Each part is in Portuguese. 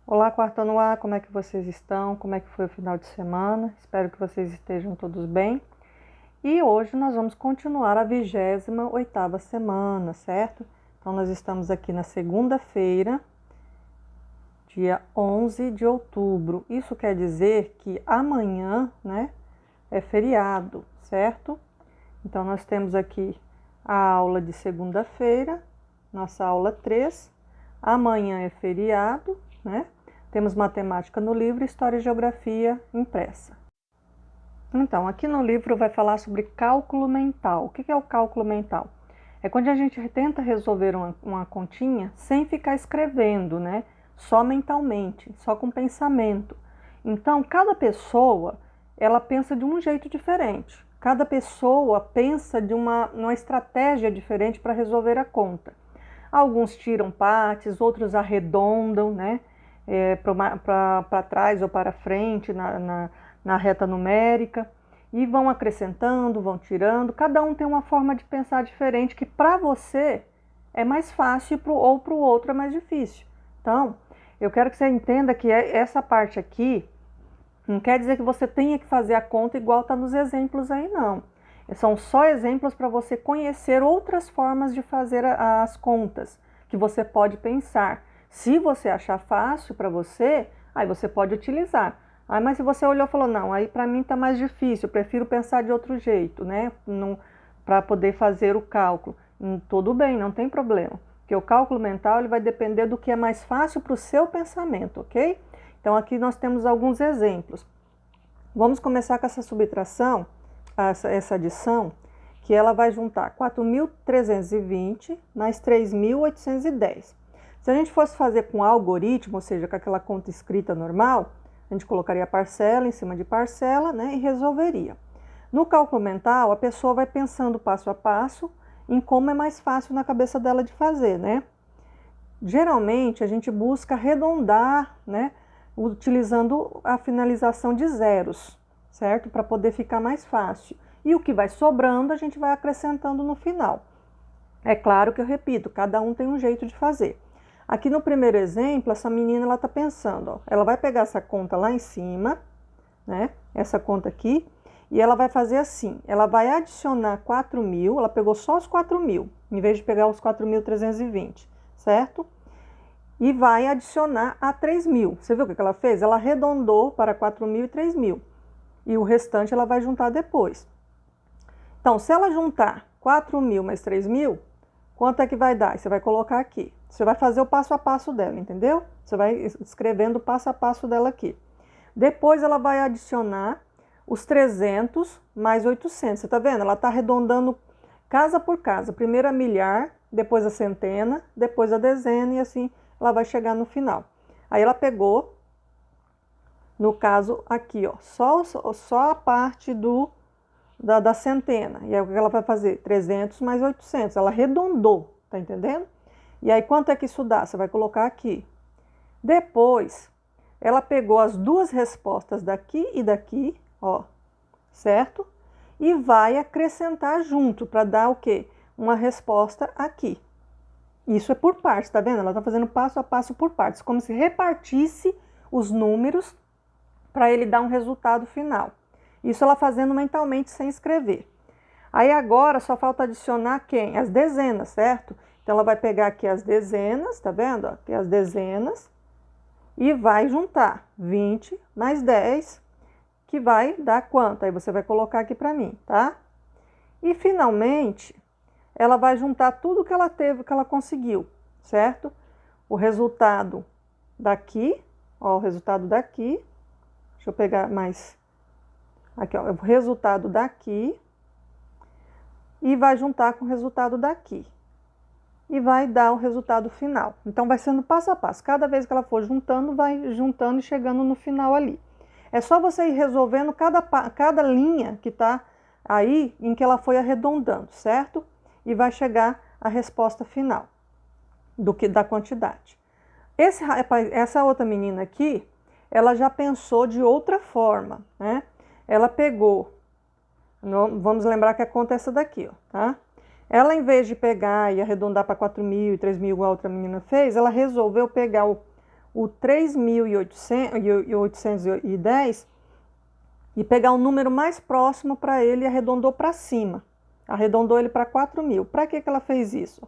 Olá, quarto no ar, como é que vocês estão? Como é que foi o final de semana? Espero que vocês estejam todos bem. E hoje nós vamos continuar a 28ª semana, certo? Então nós estamos aqui na segunda-feira, dia 11 de outubro. Isso quer dizer que amanhã, né, é feriado, certo? Então nós temos aqui a aula de segunda-feira, nossa aula 3. Amanhã é feriado, né? Temos matemática no livro, história e geografia impressa. Então, aqui no livro vai falar sobre cálculo mental. O que é o cálculo mental? É quando a gente tenta resolver uma continha sem ficar escrevendo, né? Só mentalmente, só com pensamento. Então, cada pessoa, ela pensa de um jeito diferente. Cada pessoa pensa de uma estratégia diferente para resolver a conta. Alguns tiram partes, outros arredondam, né? Para trás ou para frente na reta numérica e vão acrescentando, vão tirando. Cada um tem uma forma de pensar diferente que para você é mais fácil ou para o outro é mais difícil. Então, eu quero que você entenda que essa parte aqui não quer dizer que você tenha que fazer a conta igual está nos exemplos aí, não. São só exemplos para você conhecer outras formas de fazer as contas que você pode pensar. Se você achar fácil para você, aí você pode utilizar. Mas se você olhou e falou, não, aí para mim está mais difícil, eu prefiro pensar de outro jeito, né? Para poder fazer o cálculo. Tudo bem, não tem problema. Porque o cálculo mental ele vai depender do que é mais fácil para o seu pensamento, ok? Então aqui nós temos alguns exemplos. Vamos começar com essa subtração, essa adição, que ela vai juntar 4.320 mais 3.810. Se a gente fosse fazer com algoritmo, ou seja, com aquela conta escrita normal, a gente colocaria parcela em cima de parcela, né, e resolveria. No cálculo mental, a pessoa vai pensando passo a passo em como é mais fácil na cabeça dela de fazer, né? Geralmente, a gente busca arredondar, né, utilizando a finalização de zeros, certo? Para poder ficar mais fácil. E o que vai sobrando, a gente vai acrescentando no final. É claro que eu repito, cada um tem um jeito de fazer. Aqui no primeiro exemplo, essa menina ela está pensando, ó, ela vai pegar essa conta lá em cima, né? Essa conta aqui, e ela vai fazer assim, ela vai adicionar 4.000, ela pegou só os 4.000, em vez de pegar os 4.320, certo? E vai adicionar a 3.000. Você viu o que ela fez? Ela arredondou para 4.000 e 3.000. E o restante ela vai juntar depois. Então, se ela juntar 4.000 mais 3.000, quanto é que vai dar? Você vai colocar aqui. Você vai fazer o passo a passo dela, entendeu? Você vai escrevendo o passo a passo dela aqui. Depois ela vai adicionar os 300 mais 800. Você está vendo? Ela está arredondando casa por casa. Primeiro a milhar, depois a centena, depois a dezena e assim ela vai chegar no final. Aí ela pegou, no caso aqui, ó, só a parte da centena. E aí o que ela vai fazer? 300 mais 800. Ela arredondou, tá entendendo? E aí quanto é que isso dá? Você vai colocar aqui. Depois, ela pegou as duas respostas daqui e daqui, ó, certo? E vai acrescentar junto para dar o quê? Uma resposta aqui. Isso é por partes, tá vendo? Ela está fazendo passo a passo por partes, como se repartisse os números para ele dar um resultado final. Isso ela fazendo mentalmente sem escrever. Aí agora só falta adicionar quem? As dezenas, certo? Então ela vai pegar aqui as dezenas, tá vendo? Aqui as dezenas e vai juntar 20 mais 10, que vai dar quanto? Aí você vai colocar aqui para mim, tá? E finalmente ela vai juntar tudo que ela teve, que ela conseguiu, certo? O resultado daqui, ó, o resultado daqui. Deixa eu pegar mais. Aqui, ó, o resultado daqui. E vai juntar com o resultado daqui. E vai dar o resultado final. Então, vai sendo passo a passo. Cada vez que ela for juntando, vai juntando e chegando no final ali. É só você ir resolvendo cada linha que está aí em que ela foi arredondando, certo? E vai chegar a resposta final da quantidade. Essa outra menina aqui, ela já pensou de outra forma, né? Ela pegou, vamos lembrar que a conta é essa daqui, ó, tá? Ela, em vez de pegar e arredondar para 4.000 e 3.000, igual a outra menina fez, ela resolveu pegar o 3.810 e pegar o número mais próximo para ele e arredondou para cima. Arredondou ele para 4.000. Para que ela fez isso?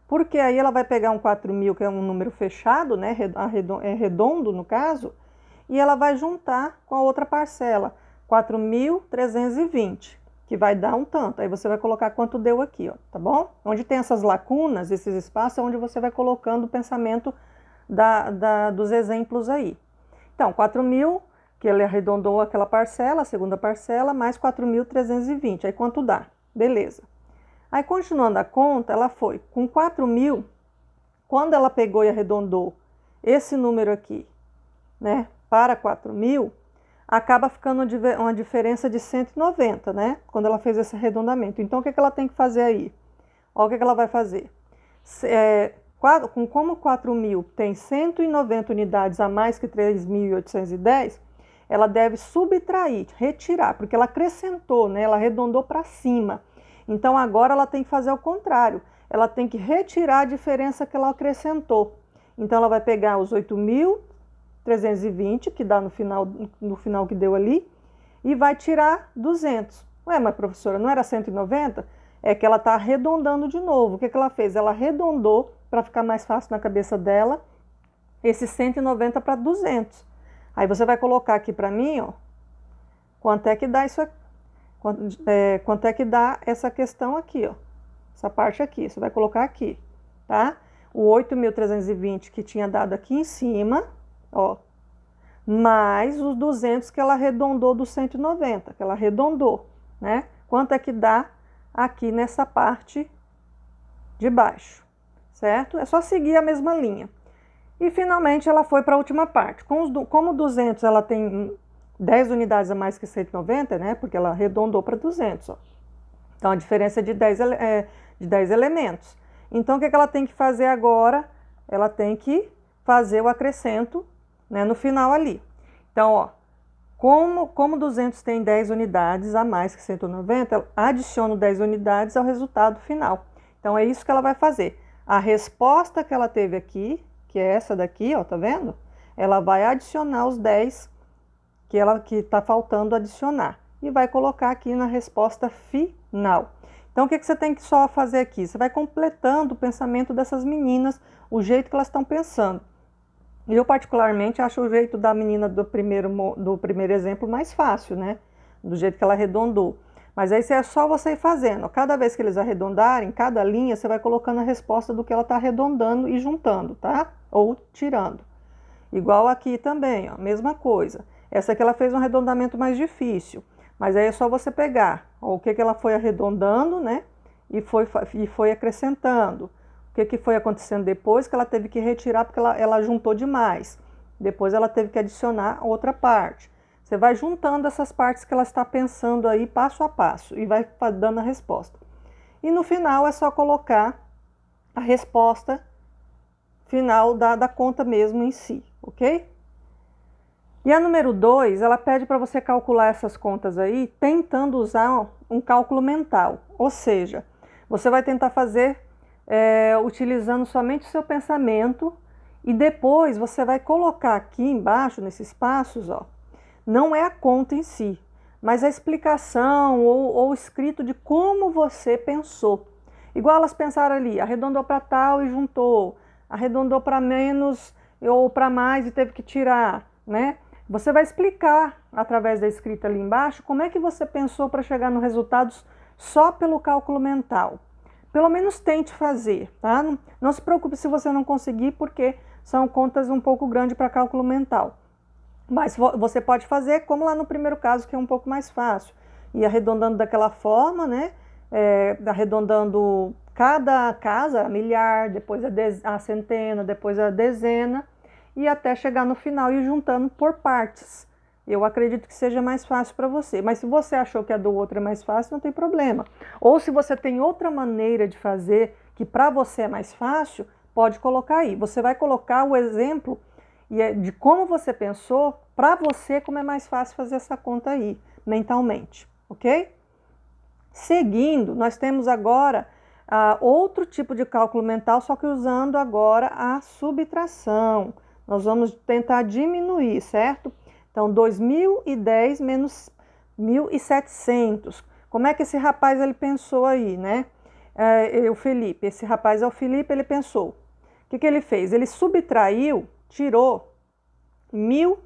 Porque aí ela vai pegar um 4.000, que é um número fechado, né? É redondo no caso, e ela vai juntar com a outra parcela, 4.320, que vai dar um tanto. Aí você vai colocar quanto deu aqui, ó, tá bom? Onde tem essas lacunas, esses espaços, é onde você vai colocando o pensamento dos exemplos aí. Então, 4.000, que ele arredondou aquela parcela, a segunda parcela, mais 4.320. Aí quanto dá? Beleza. Aí, continuando a conta, ela foi com 4.000, quando ela pegou e arredondou esse número aqui, né, para 4.000, acaba ficando uma diferença de 190, né, quando ela fez esse arredondamento. Então, o que ela tem que fazer aí? Olha o que ela vai fazer. Como 4.000 tem 190 unidades a mais que 3.810, ela deve subtrair, retirar, porque ela acrescentou, né, ela arredondou para cima. Então, agora ela tem que fazer o contrário. Ela tem que retirar a diferença que ela acrescentou. Então, ela vai pegar os 8.320, que dá no final que deu ali, e vai tirar 200. Ué, mas professora, não era 190? É que ela está arredondando de novo. O que ela fez? Ela arredondou, para ficar mais fácil na cabeça dela, esse 190 para 200. Aí você vai colocar aqui para mim, ó, quanto é que dá isso aqui. Quanto é que dá essa questão aqui, ó? Essa parte aqui, você vai colocar aqui, tá? O 8.320 que tinha dado aqui em cima, ó, mais os 200 que ela arredondou do 190, que ela arredondou, né? Quanto é que dá aqui nessa parte de baixo, certo? É só seguir a mesma linha. E finalmente ela foi para a última parte. Como 200 ela tem 10 unidades a mais que 190, né? Porque ela arredondou para 200, ó. Então, a diferença é de 10 elementos. Então, o que ela tem que fazer agora? Ela tem que fazer o acrescento, né, no final ali. Então, ó, como 200 tem 10 unidades a mais que 190, ela adiciona 10 unidades ao resultado final. Então, é isso que ela vai fazer. A resposta que ela teve aqui, que é essa daqui, ó, tá vendo? Ela vai adicionar os 10 que está faltando adicionar. E vai colocar aqui na resposta final. Então, o que você tem que só fazer aqui? Você vai completando o pensamento dessas meninas, o jeito que elas estão pensando. Eu, particularmente, acho o jeito da menina do primeiro exemplo mais fácil, né? Do jeito que ela arredondou. Mas aí é só você ir fazendo. Cada vez que eles arredondarem, cada linha, você vai colocando a resposta do que ela está arredondando e juntando, tá? Ou tirando. Igual aqui também, ó, mesma coisa. Essa aqui ela fez um arredondamento mais difícil, mas aí é só você pegar ó, o que ela foi arredondando, né? E foi acrescentando. O que foi acontecendo depois que ela teve que retirar porque ela juntou demais. Depois ela teve que adicionar outra parte. Você vai juntando essas partes que ela está pensando aí passo a passo e vai dando a resposta. E no final é só colocar a resposta final da conta mesmo em si, ok? E a número 2, ela pede para você calcular essas contas aí, tentando usar um cálculo mental. Ou seja, você vai tentar fazer utilizando somente o seu pensamento e depois você vai colocar aqui embaixo, nesses passos, ó, não é a conta em si, mas a explicação ou escrito de como você pensou. Igual elas pensaram ali, arredondou para tal e juntou, arredondou para menos ou para mais e teve que tirar, né? Você vai explicar, através da escrita ali embaixo, como é que você pensou para chegar nos resultados só pelo cálculo mental. Pelo menos tente fazer, tá? Não se preocupe se você não conseguir, porque são contas um pouco grandes para cálculo mental. Mas você pode fazer como lá no primeiro caso, que é um pouco mais fácil. E arredondando daquela forma, né? Arredondando cada casa, a milhar, depois a centena, depois a dezena, e até chegar no final e juntando por partes. Eu acredito que seja mais fácil para você. Mas se você achou que a do outro é mais fácil, não tem problema. Ou se você tem outra maneira de fazer que para você é mais fácil, pode colocar aí. Você vai colocar o exemplo de como você pensou, para você como é mais fácil fazer essa conta aí, mentalmente, ok? Seguindo, nós temos agora outro tipo de cálculo mental, só que usando agora a subtração. nós vamos tentar diminuir, certo? Então, 2010 menos 1.700. Como é que esse rapaz ele pensou aí, né? O Felipe, esse rapaz é o Felipe, ele pensou. O que ele fez? Ele subtraiu, tirou 1.000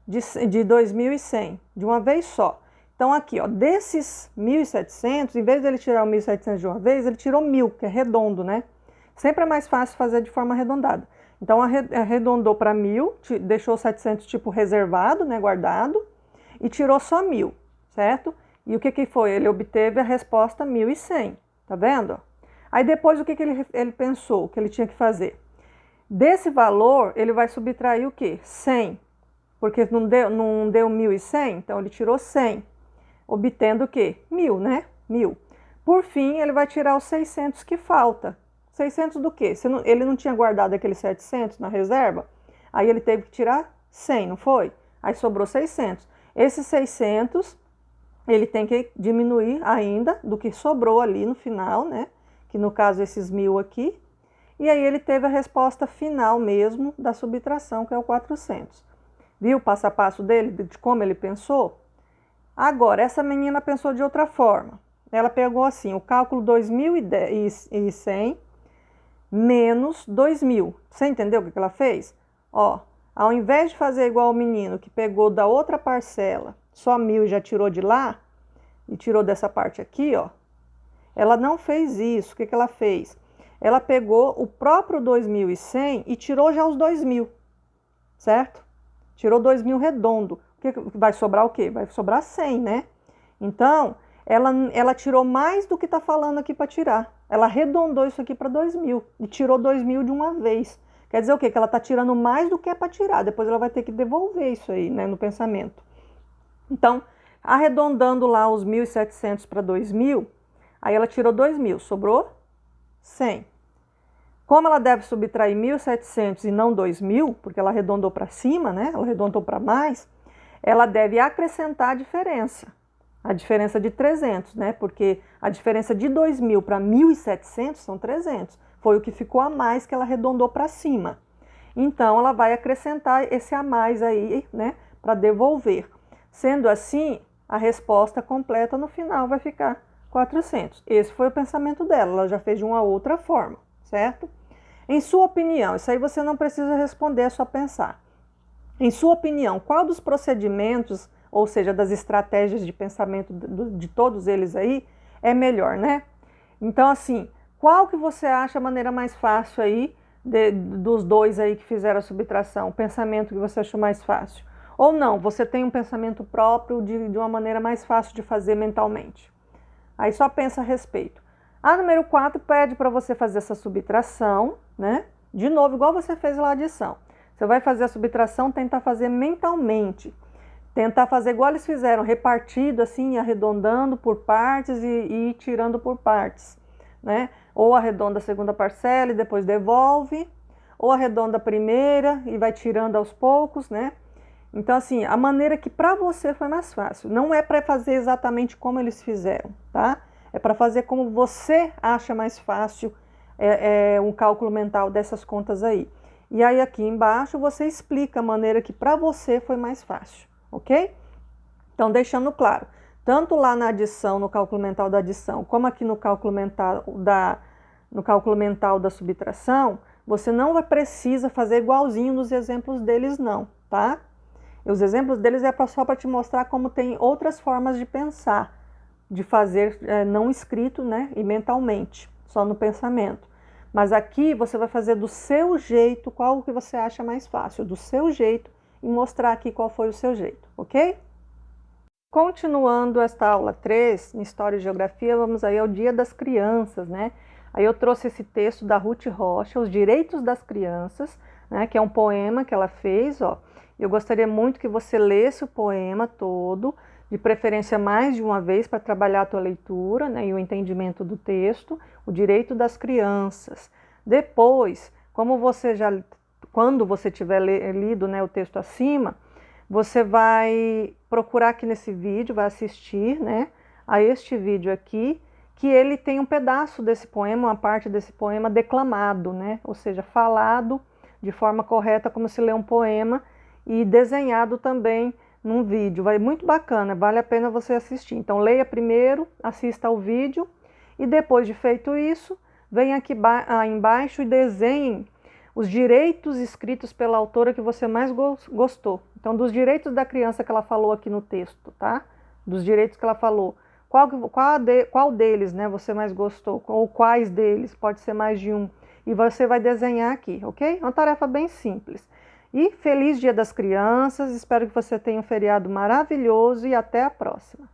de 2.100, de uma vez só. Então, aqui, ó, desses 1.700, em vez dele tirar o 1.700 de uma vez, ele tirou 1.000, que é redondo, né? Sempre é mais fácil fazer de forma arredondada. Então, arredondou para 1.000, deixou 700 tipo reservado, né, guardado, e tirou só 1.000, certo? E o que foi? Ele obteve a resposta 1.100, tá vendo? Aí depois o que ele pensou que ele tinha que fazer? Desse valor, ele vai subtrair o quê? 100, porque não deu 1.100, então ele tirou 100, obtendo o quê? 1.000, né? 1.000. Por fim, ele vai tirar os 600 que falta. 600 do quê? Ele não tinha guardado aqueles 700 na reserva? Aí ele teve que tirar 100, não foi? Aí sobrou 600. Esses 600, ele tem que diminuir ainda do que sobrou ali no final, né? Que no caso esses 1.000 aqui. E aí ele teve a resposta final mesmo da subtração, que é o 400. Viu o passo a passo dele, de como ele pensou? Agora, essa menina pensou de outra forma. Ela pegou assim, o cálculo 2.100 menos 2.000. Você entendeu o que ela fez? Ó, ao invés de fazer igual o menino que pegou da outra parcela, só 1.000 e já tirou de lá, e tirou dessa parte aqui, ó, ela não fez isso. O que ela fez? Ela pegou o próprio 2.100 e tirou já os 2.000, certo? Tirou 2.000 redondo. Vai sobrar o quê? Vai sobrar 100, né? Então, ela tirou mais do que está falando aqui para tirar. Ela arredondou isso aqui para 2.000 e tirou 2.000 de uma vez. Quer dizer o quê? Que ela está tirando mais do que é para tirar. Depois ela vai ter que devolver isso aí, né, no pensamento. Então, arredondando lá os 1.700 para 2.000, aí ela tirou 2.000, sobrou 100. Como ela deve subtrair 1.700 e não 2.000, porque ela arredondou para cima, né? Ela arredondou para mais, ela deve acrescentar a diferença de 300, né? Porque a diferença de 2.000 para 1.700 são 300. Foi o que ficou a mais que ela arredondou para cima. Então, ela vai acrescentar esse a mais aí, né? Para devolver. Sendo assim, a resposta completa no final vai ficar 400. Esse foi o pensamento dela, ela já fez de uma outra forma, certo? Em sua opinião, isso aí você não precisa responder, é só pensar. Em sua opinião, qual dos procedimentos, ou seja, das estratégias de pensamento de todos eles aí, é melhor, né? Então, assim, qual que você acha a maneira mais fácil aí, dos dois aí que fizeram a subtração, o pensamento que você achou mais fácil? Ou não, você tem um pensamento próprio de uma maneira mais fácil de fazer mentalmente? Aí só pensa a respeito. A número 4 pede para você fazer essa subtração, né? De novo, igual você fez lá a adição. Você vai fazer a subtração, tentar fazer mentalmente. Tentar fazer igual eles fizeram, repartido assim, arredondando por partes e tirando por partes, né? Ou arredonda a segunda parcela e depois devolve, ou arredonda a primeira e vai tirando aos poucos, né? Então, assim, a maneira que para você foi mais fácil. Não é para fazer exatamente como eles fizeram, tá? É para fazer como você acha mais fácil um cálculo mental dessas contas aí. E aí aqui embaixo você explica a maneira que para você foi mais fácil, ok? Então, deixando claro, tanto lá na adição, no cálculo mental da adição, como aqui no cálculo mental da subtração, você não precisa fazer igualzinho nos exemplos deles não, tá? Os exemplos deles é só para te mostrar como tem outras formas de pensar, de fazer não escrito, né, e mentalmente, só no pensamento. Mas aqui você vai fazer do seu jeito, qual que você acha mais fácil, do seu jeito, e mostrar aqui qual foi o seu jeito, ok? Continuando esta aula 3, em História e Geografia, vamos aí ao Dia das Crianças, né? Aí eu trouxe esse texto da Ruth Rocha, Os Direitos das Crianças, né, que é um poema que ela fez, ó. Eu gostaria muito que você lesse o poema todo, de preferência mais de uma vez, para trabalhar a tua leitura, né, e o entendimento do texto, o direito das crianças. Depois, quando você tiver lido, né, o texto acima, você vai procurar aqui nesse vídeo, vai assistir, né, a este vídeo aqui, que ele tem um pedaço desse poema, uma parte desse poema declamado, né, ou seja, falado de forma correta, como se lê um poema, e desenhado também num vídeo. Vai muito bacana, vale a pena você assistir. Então leia primeiro, assista ao vídeo e depois de feito isso, vem aqui embaixo e desenhe os direitos escritos pela autora que você mais gostou. Então, dos direitos da criança que ela falou aqui no texto, tá? Dos direitos que ela falou. Qual deles, né, você mais gostou? Ou quais deles? Pode ser mais de um. E você vai desenhar aqui, ok? É uma tarefa bem simples. E feliz Dia das Crianças, espero que você tenha um feriado maravilhoso e até a próxima.